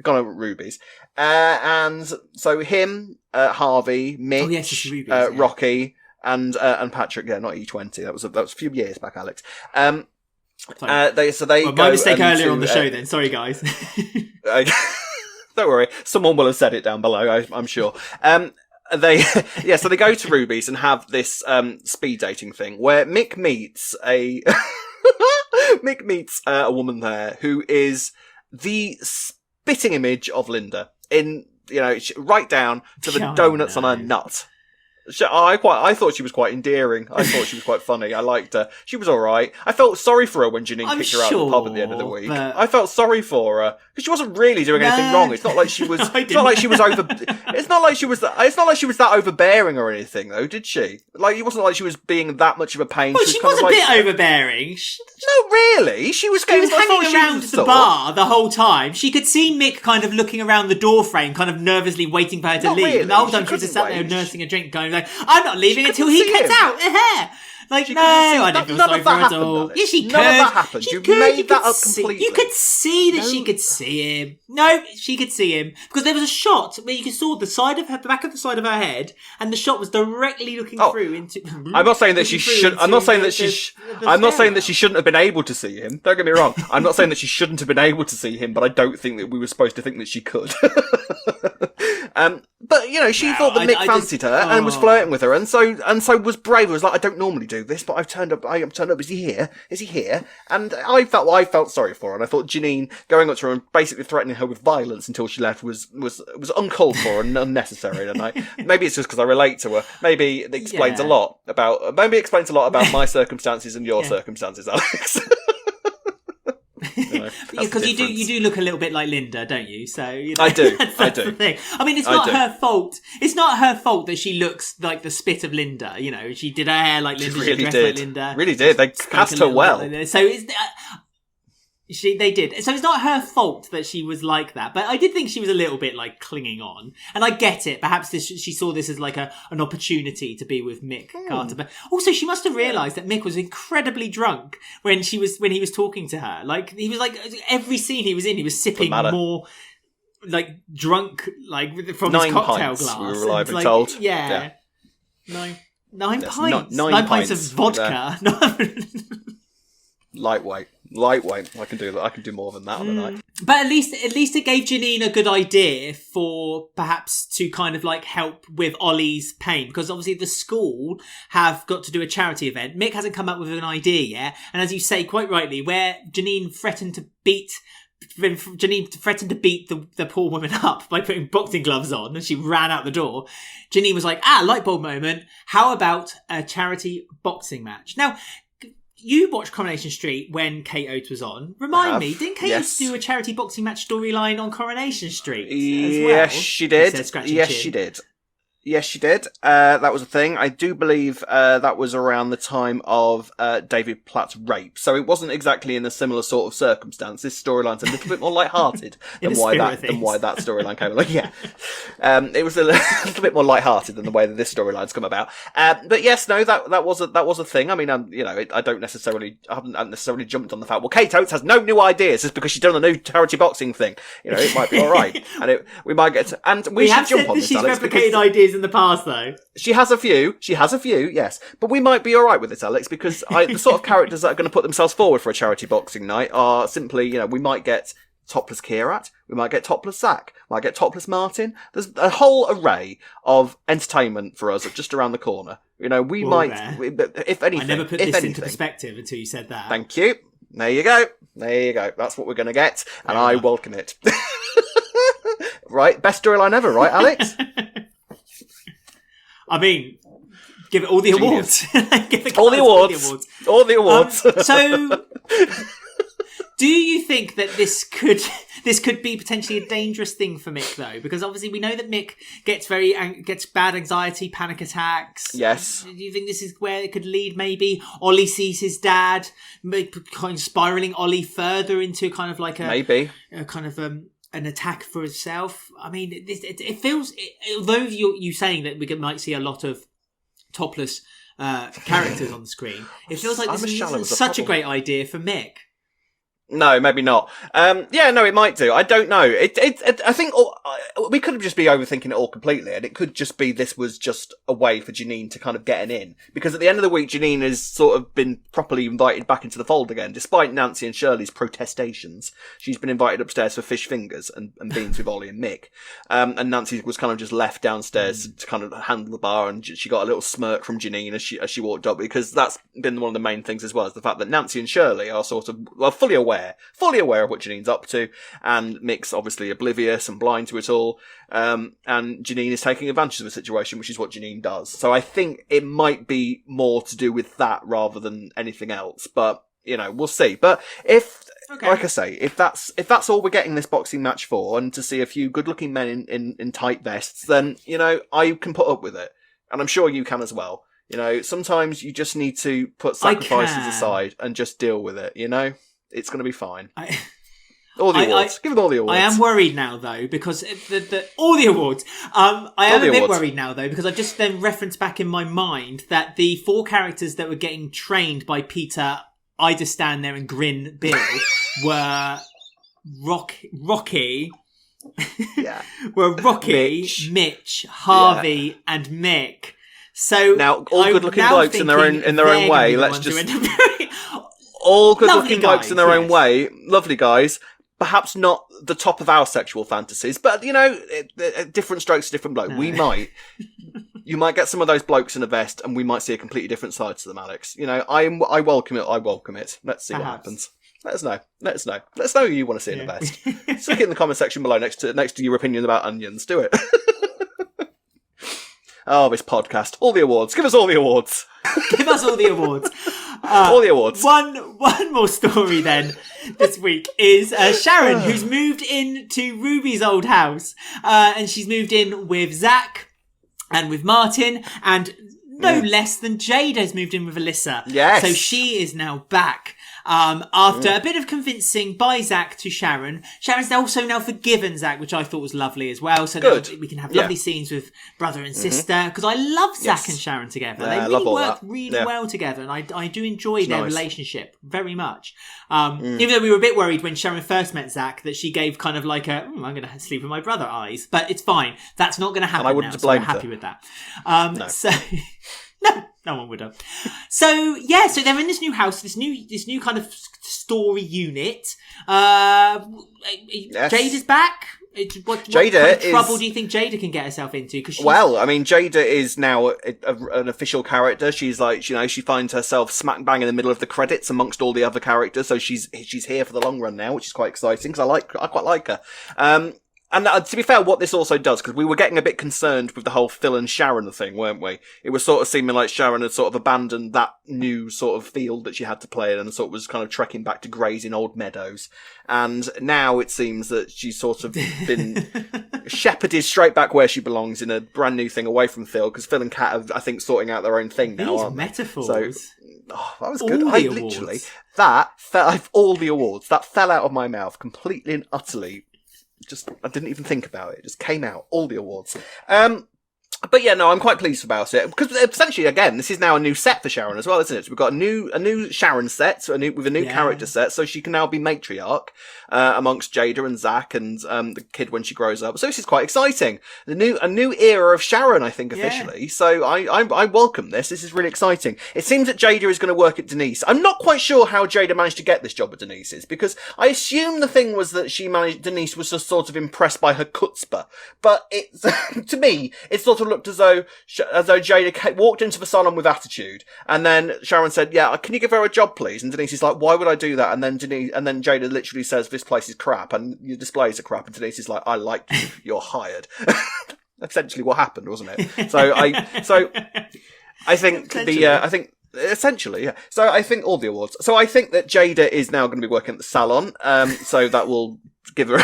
Ruby's, and so him, Harvey, Mitch, Ruby's, Rocky, and Patrick. Yeah, not E20. That was a few years back, Alex. Well, my mistake earlier on the show then. Sorry, guys. Don't worry. Someone will have said it down below, I'm sure. So they go to Ruby's and have this speed dating thing where Mick meets a woman there who is the spitting image of Linda in, right down to the donuts on her nut. I thought she was quite endearing. I thought she was quite funny. I liked her. She was all right. I felt sorry for her when Janine kicked her out of the pub at the end of the week. I felt sorry for her because she wasn't really doing anything wrong. It's not like she was. It's not like she was over. It's not like she was. It's not like she was that overbearing or anything, though, did she? Like, it wasn't like she was being that much of a pain. Well, she was a bit overbearing. No, really. She was hanging around the bar the whole time. She could see Mick kind of looking around the door frame, kind of nervously waiting for her to leave. Really. And the whole time she was just sat there nursing a drink, going like, I'm not leaving until he gets out. Like, no, I didn't feel sorry for her at all. Yeah, she could. None of that happened. You made that up completely. You could see that she could see him. No, she could see him. Because there was a shot where you saw the back of the side of her head, and the shot was directly looking through into... I'm not saying that she should... I'm not saying that she shouldn't have been able to see him. Don't get me wrong. I'm not saying that she shouldn't have been able to see him, but I don't think that we were supposed to think that she could. But, she thought that Mick fancied her and was flirting with her, and so was brave. It was like, I don't normally do this, but I've turned up. Is he here? Is he here? And I felt sorry for her, and I thought Janine going up to her and basically threatening her with violence until she left was uncalled for and unnecessary. And maybe it's just because I relate to her. Maybe it explains a lot about my circumstances and your circumstances, Alex. Because you do look a little bit like Linda, don't you? So I do. That's the thing. I mean, it's not her fault. It's not her fault that she looks like the spit of Linda. She did her hair like Linda. She really dressed did. like Linda. Really did. They cast her well. So they did. So it's not her fault that she was like that. But I did think she was a little bit like clinging on, and I get it. Perhaps she saw this as like an opportunity to be with Mick Carter. But also, she must have realised that Mick was incredibly drunk when he was talking to her. Like, he was like, every scene he was in, he was sipping more like drunk, like from 9 his cocktail pints, glass. We were reliably told. Yeah. 9 pints. 9 pints of vodka. Lightweight. I can do that. I can do more than that on a night. But at least it gave Janine a good idea for perhaps to kind of like help with Ollie's pain, because obviously the school have got to do a charity event. Mick hasn't come up with an idea yet, and as you say quite rightly, where Janine threatened to beat the poor woman up by putting boxing gloves on, and she ran out the door. Janine was like, light bulb moment. How about a charity boxing match? Now, you watched Coronation Street when Kate Oates was on. Remind me, didn't Kate Oates do a charity boxing match storyline on Coronation Street as well? Yes, she did. She did. Yes, she did. That was a thing. I do believe that was around the time of David Platt's rape. So it wasn't exactly in a similar sort of circumstance. This storyline's a little bit more light-hearted than why that storyline came along. Yeah, it was a little bit more light-hearted than the way that this storyline's come about. But yes, no, that was a thing. I mean, I haven't necessarily jumped on the fact. Well, Kate Oates has no new ideas just because she's done a new charity boxing thing. It might be all right, and we might get to, and we should jump on this. She's replicated ideas in the past, though. She has a few, yes. But we might be alright with this, Alex, because the sort of characters that are going to put themselves forward for a charity boxing night are simply, we might get topless Kheerat, we might get topless Zack, we might get topless Martin. There's a whole array of entertainment for us just around the corner. If anything... I never put this into perspective until you said that. Thank you. There you go. That's what we're going to get, and I welcome it. Right, best storyline ever, right, Alex? I mean, give it all the awards. All the awards. So, do you think that this could be potentially a dangerous thing for Mick, though? Because obviously we know that Mick gets bad anxiety, panic attacks. Yes. Do you think this is where it could lead? Maybe Ollie sees his dad, kind of spiraling Ollie further into kind of like an attack for himself. I mean, it feels, although you saying that we might see a lot of topless characters on the screen, it feels like this is such a great idea for Mick. No, maybe not. No, it might do. I don't know. I think we could just be overthinking it all completely, and it could just be this was just a way for Janine to kind of get in. Because at the end of the week, Janine has sort of been properly invited back into the fold again, despite Nancy and Shirley's protestations. She's been invited upstairs for fish fingers and beans with Ollie and Mick. And Nancy was kind of just left downstairs to kind of handle the bar, and she got a little smirk from Janine as she walked up, because that's been one of the main things as well, is the fact that Nancy and Shirley are sort of, well, fully aware of what Janine's up to, and Mick's obviously oblivious and blind to it all, and Janine is taking advantage of the situation, which is what Janine does. So I think it might be more to do with that rather than anything else, but, we'll see. But like I say, if that's all we're getting this boxing match for, and to see a few good-looking men in tight vests, then, I can put up with it, and I'm sure you can as well. Sometimes you just need to put sacrifices aside and just deal with it, It's going to be fine. All the awards. Give them all the awards. I am worried now, though, because all the awards. I am a bit worried now, though, because I've just then referenced back in my mind that the 4 characters that were getting trained by Peter, I just stand there and grin Bill, were Rocky. Yeah. Were Rocky, Mitch, Harvey, and Mick. So now, all good-looking blokes in their own way. Let's just. All good-looking blokes in their own way, lovely guys, perhaps not the top of our sexual fantasies, but, different strokes, different bloke. No. You might get some of those blokes in a vest, and we might see a completely different side to them, Alex. I welcome it. Let's see what happens. Let us know. Let us know who you want to see in a vest. Stick it in the comment section below next to your opinion about onions. Do it. Oh, this podcast. All the awards. Give us all the awards. Give us all the awards. All the awards. One more story then this week is Sharon, who's moved into Ruby's old house. And she's moved in with Zack and with Martin, and no less than Jada's moved in with Alyssa. Yes. So she is now back. After a bit of convincing by Zack to Sharon. Sharon's also now forgiven Zack, which I thought was lovely as well. So we can have lovely scenes with brother and sister, because I love Zack and Sharon together. They really work really well together, and I do enjoy their relationship very much. Even though we were a bit worried when Sharon first met Zack that she gave kind of like I'm going to sleep with my brother eyes, but it's fine. That's not going to happen. And I wouldn't now, blame so we're happy with that. No. So. No one would have. So they're in this new house, this new kind of story unit. Yes. Jada's back. What kind of trouble do you think Jada can get herself into? Jada is now an official character. She's like, she finds herself smack bang in the middle of the credits amongst all the other characters. So she's here for the long run now, which is quite exciting because I quite like her. And to be fair, what this also does, because we were getting a bit concerned with the whole Phil and Sharon thing, weren't we? It was sort of seeming like Sharon had sort of abandoned that new sort of field that she had to play in, and sort of was kind of trekking back to graze in old meadows. And now it seems that she's sort of been shepherded straight back where she belongs in a brand new thing away from Phil, because Phil and Kat are, I think, sorting out their own thing now, aren't they? Metaphors. So, that was good. I literally, all the awards, that fell out of my mouth completely and utterly. I didn't even think about it. It just came out. All the awards. But yeah, no, I'm quite pleased about it, because essentially, again, this is now a new set for Sharon as well, isn't it? So we've got a new Sharon set, so with a new character set, so she can now be matriarch amongst Jada and Zack and the kid when she grows up. So this is quite exciting. A new era of Sharon, I think, officially. So I welcome this. This is really exciting. It seems that Jada is going to work at Denise. I'm not quite sure how Jada managed to get this job at Denise's, because I assume the thing was that Denise was just sort of impressed by her chutzpah. But to me, it sort of looked as though Jada walked into the salon with attitude, and then Sharon said, "Yeah, can you give her a job, please?" And Denise is like, "Why would I do that?" And then Jada literally says, "This place is crap, and your displays are crap." And Denise is like, "I like you. You're hired." Essentially, what happened, wasn't it? So I think essentially, yeah. So I think all the awards. So I think that Jada is now going to be working at the salon. So that will give her.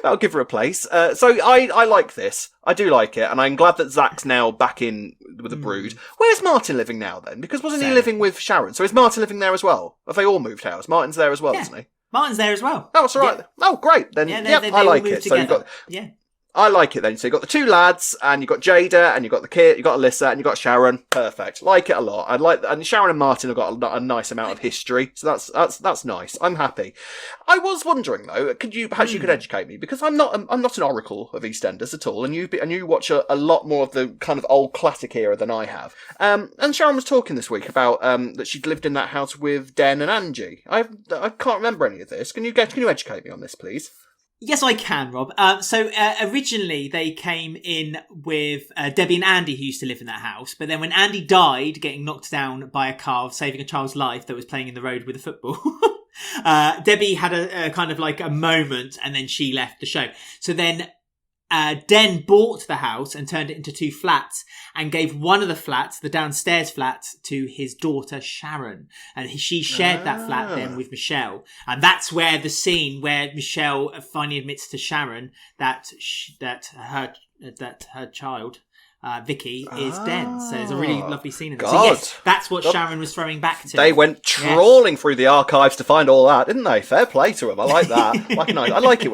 That'll give her a place. So I like this. I do like it. And I'm glad that Zack's now back in with the brood. Where's Martin living now then? Because wasn't he living with Sharon? So is Martin living there as well? Have they all moved house? Martin's there as well, isn't he? Martin's there as well. Oh, it's all right. Yeah. Oh, great. Then, I like it. So you've got... Yeah. I like it then. So you've got the two lads, and you've got Jada, and you've got the kid, you've got Alyssa, and you've got Sharon. Perfect. Like it a lot. And Sharon and Martin have got a nice amount of history, so that's nice. I'm happy. I was wondering though, perhaps you could educate me, because I'm not an oracle of EastEnders at all, and you watch a lot more of the kind of old classic era than I have. And Sharon was talking this week about that she'd lived in that house with Den and Angie. I can't remember any of this. Can you educate me on this, please? Yes, I can, Rob. So originally they came in with Debbie and Andy, who used to live in that house. But then when Andy died, getting knocked down by a car, saving a child's life that was playing in the road with a football, Debbie had a kind of like a moment, and then she left the show. So then Den bought the house and turned it into 2 flats, and gave one of the flats, the downstairs flat, to his daughter Sharon, and she shared that flat then with Michelle, and that's where the scene where Michelle finally admits to Sharon that her child Vicky is Den. So there's a really lovely scene in there. So yes, that's what Sharon was throwing back to. They went trawling through the archives to find all that, didn't they? Fair play to them. I like that. I like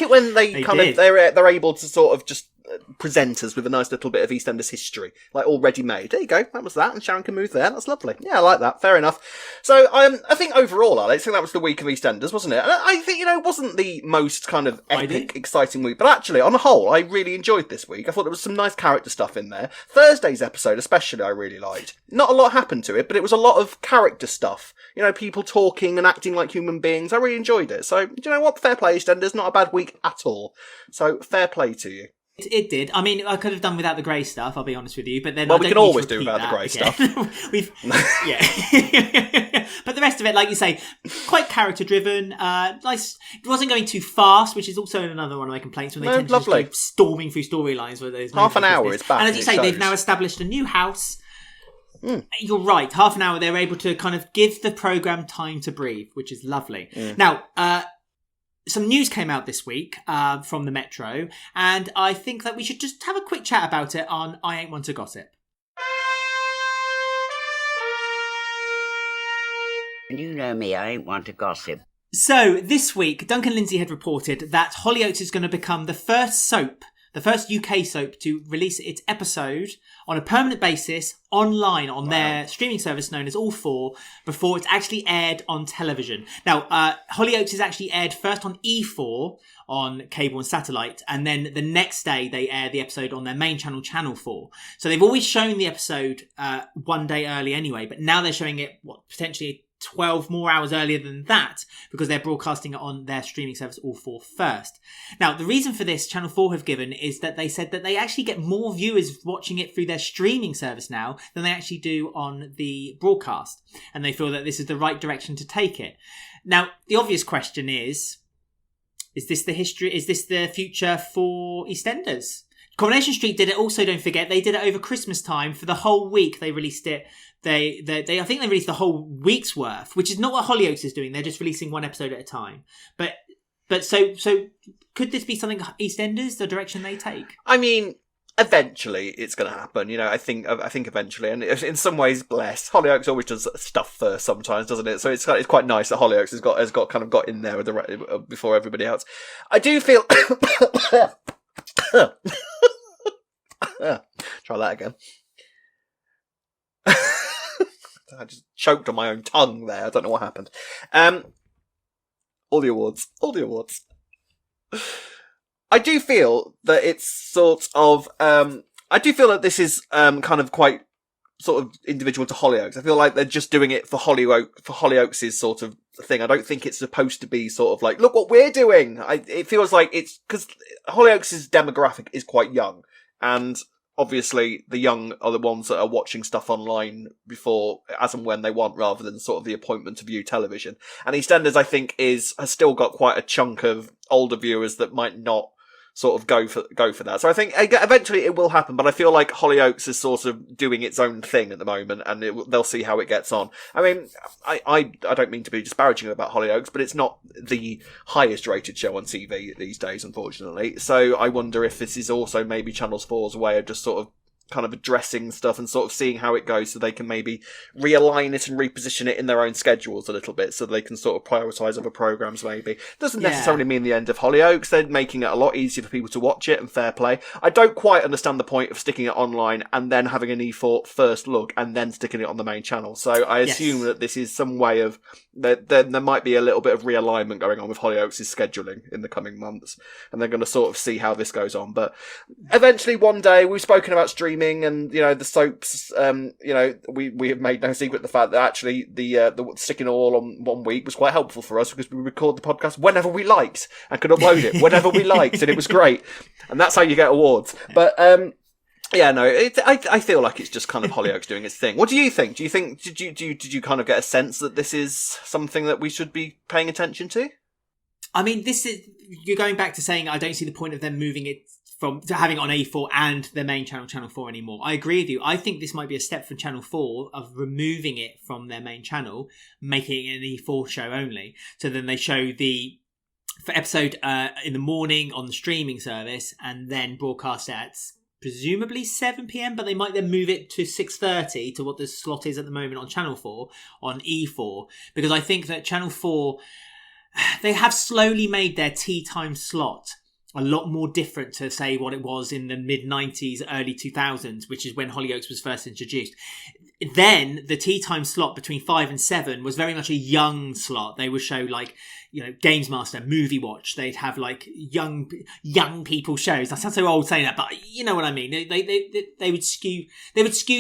it when they're able to sort of just present us with a nice little bit of EastEnders history, like already made. There you go. That was that, and Sharon can move there. That's lovely. Yeah, I like that. Fair enough. So I think overall, Alex, I think that was the week of EastEnders, wasn't it? And I think, it wasn't the most kind of epic, exciting week, but actually, on the whole, I really enjoyed this week. I thought there was some nice character stuff in there. Thursday's episode, especially, I really liked. Not a lot happened to it, but it was a lot of character stuff. People talking and acting like human beings. I really enjoyed it. So, do you know what? Fair play, EastEnders. Not a bad week at all. So, fair play to you. It did. I mean, I could have done without the grey stuff, I'll be honest with you. But then we can always do without the grey stuff. Yeah. But the rest of it, like you say, quite character-driven. Nice. It wasn't going too fast, which is also another one of my complaints when they tend to just keep storming through storylines. Where there's half an hour is back. And as you say, they've now established a new house. You're right. Half an hour, they're able to kind of give the programme time to breathe, which is lovely. Now, some news came out this week from the Metro, and I think that we should just have a quick chat about it on I Ain't One to Gossip. You know me, I ain't one to gossip. So, this week, Duncan Lindsay had reported that Hollyoaks is going to become the first UK soap to release its episode on a permanent basis online on their streaming service known as All 4 before it's actually aired on television. Now, Hollyoaks is actually aired first on E4 on cable and satellite, and then the next day they air the episode on their main channel, Channel 4. So they've always shown the episode one day early anyway, but now they're showing it, potentially 12 more hours earlier than that, because they're broadcasting it on their streaming service All 4 first. Now, the reason for this Channel 4 have given is that they said that they actually get more viewers watching it through their streaming service now than they actually do on the broadcast, and they feel that this is the right direction to take it. Now, the obvious question is this the history? Is this the future for EastEnders? Coronation Street did it also, don't forget. They did it over Christmas time for the whole week. They released it. I think they released the whole week's worth, which is not what Hollyoaks is doing. They're just releasing one episode at a time. But so could this be something EastEnders, the direction they take? I mean, eventually it's going to happen. I think eventually, and in some ways, bless Hollyoaks always does stuff first sometimes, doesn't it? So it's quite nice that Hollyoaks has got in there with before everybody else. I do feel. Try that again. I just choked on my own tongue there. I don't know what happened. All the awards. I do feel that it's sort of. I do feel that this is kind of quite sort of individual to Hollyoaks. I feel like they're just doing it for Hollyoaks' sort of thing. I don't think it's supposed to be sort of like, look what we're doing. It feels like it's because Hollyoaks' demographic is quite young, and obviously the young are the ones that are watching stuff online before, as and when they want, rather than sort of the appointment to view television. And EastEnders, I think, has still got quite a chunk of older viewers that might not sort of go for that. So I think eventually it will happen, but I feel like Hollyoaks is sort of doing its own thing at the moment, and they'll see how it gets on. I mean, I don't mean to be disparaging about Hollyoaks, but it's not the highest rated show on TV these days, unfortunately. So I wonder if this is also maybe Channel 4's way of just sort of kind of addressing stuff and sort of seeing how it goes so they can maybe realign it and reposition it in their own schedules a little bit so they can sort of prioritise other programmes maybe. Doesn't necessarily mean the end of Hollyoaks. They're making it a lot easier for people to watch it, and fair play. I don't quite understand the point of sticking it online and then having an E4 first look and then sticking it on the main channel. So I assume that this is some way of... There might be a little bit of realignment going on with Hollyoaks' scheduling in the coming months, and they're going to sort of see how this goes on. But eventually one day, we've spoken about streaming and, you know, the soaps, you know, we have made no secret the fact that actually the sticking it all on 1 week was quite helpful for us because we record the podcast whenever we liked and could upload it whenever we liked, and it was great. And that's how you get awards. But, yeah, no, I feel like it's just kind of Hollyoaks doing its thing. What do you think? Did you kind of get a sense that this is something that we should be paying attention to? I mean, you're going back to saying I don't see the point of them moving it from to having it on A4 and their main channel, Channel 4 anymore. I agree with you. I think this might be a step for Channel 4 of removing it from their main channel, making it an E4 show only. So then they show for episode in the morning on the streaming service and then broadcast it at presumably 7 p.m, but they might then move it to 6:30 to what the slot is at the moment on Channel 4 on E4, because I think that Channel 4, they have slowly made their tea time slot a lot more different to say what it was in the mid-90s, early 2000s, which is when Hollyoaks was first introduced. Then the tea time slot between 5 and 7 was very much a young slot. They would show like, you know, Games Master, Movie Watch. They'd have like young people shows. That sounds so old saying that, but you know what I mean. They would skew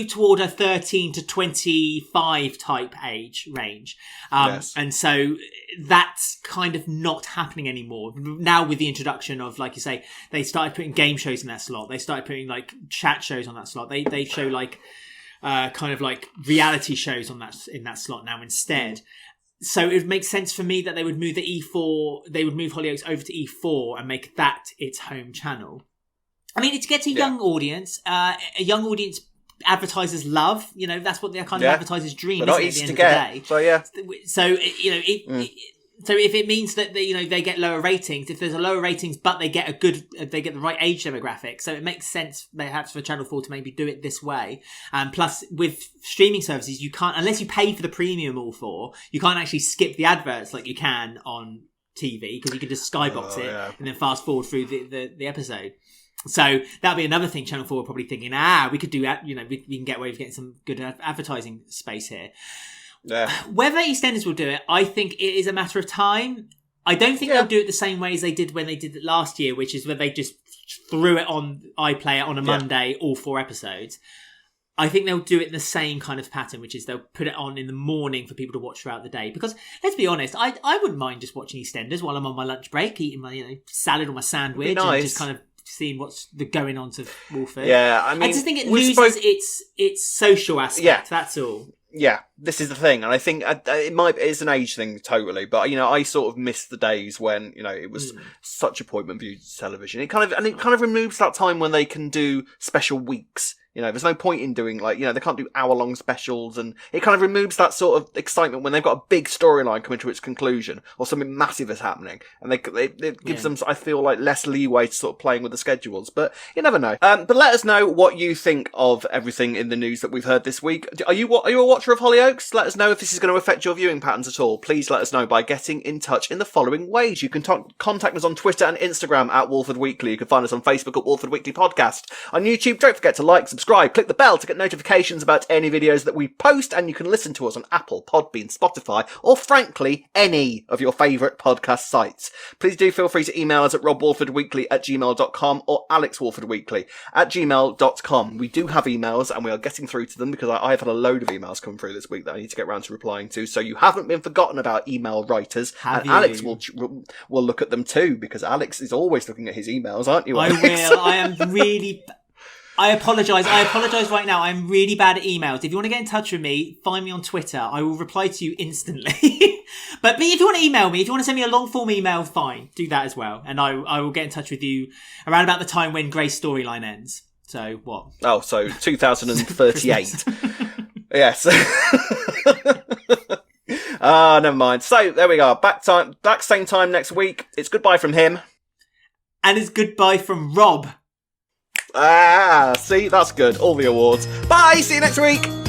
toward a 13 to 25 type age range. Yes. And so that's kind of not happening anymore. Now with the introduction of, like you say, they started putting game shows in that slot. They started putting like chat shows on that slot. They show like kind of like reality shows on in that slot now instead. So it makes sense for me that they would move move Hollyoaks over to E4 and make that its home channel. I mean, it gets a young audience. A young audience advertisers love. You know, that's what their kind of advertisers' dream is at the end of the day. So yeah. So you know, so if it means that they get lower ratings, if there's a lower ratings, but they get the right age demographic, so it makes sense perhaps for Channel 4 to maybe do it this way. And plus, with streaming services, you can't, unless you pay for the premium all four, you can't actually skip the adverts like you can on TV, because you can just skybox it and then fast forward through the episode. So that'll be another thing Channel 4 are probably thinking, we could do that, we can get away with getting some good advertising space here. Yeah. Whether EastEnders will do it, I think it is a matter of time. I don't think they'll do it the same way as they did when they did it last year, which is where they just threw it on iPlayer on a Monday, all 4 episodes. I think they'll do it in the same kind of pattern, which is they'll put it on in the morning for people to watch throughout the day. Because let's be honest, I wouldn't mind just watching EastEnders while I'm on my lunch break, eating my salad or my sandwich, and just kind of seeing what's going on to Walford. Yeah, I mean, I just think it loses its social aspect. Yeah. That's all. Yeah, this is the thing, and I think it's an age thing totally, but I sort of miss the days when it was such appointment viewed television. It kind of removes that time when they can do special weeks. There's no point in doing they can't do hour-long specials, and it kind of removes that sort of excitement when they've got a big storyline coming to its conclusion or something massive is happening, and it gives them, I feel like, less leeway to sort of playing with the schedules. But you never know. But let us know what you think of everything in the news that we've heard this week. Are you a watcher of Hollyoaks? Let us know if this is going to affect your viewing patterns at all. Please let us know by getting in touch in the following ways. You can contact us on Twitter and Instagram at Walford Weekly. You can find us on Facebook at Walford Weekly Podcast. On YouTube, don't forget to like, subscribe, click the bell to get notifications about any videos that we post, and you can listen to us on Apple, Podbean, Spotify, or frankly, any of your favourite podcast sites. Please do feel free to email us at robwalfordweekly@gmail.com or alexwalfordweekly@gmail.com. We do have emails, and we are getting through to them because I've had a load of emails come through this week that I need to get around to replying to, so you haven't been forgotten about email writers. Alex will look at them too, because Alex is always looking at his emails, aren't you, Alex? I will. I am really... I apologise right now. I'm really bad at emails. If you want to get in touch with me, find me on Twitter. I will reply to you instantly. But if you want to email me, if you want to send me a long form email, fine. Do that as well. And I will get in touch with you around about the time when Gray's storyline ends. So what? Oh, so 2038. Yes. Never mind. So there we go. Back same time next week. It's goodbye from him. And it's goodbye from Rob. See, that's good. All the awards. Bye. See you next week.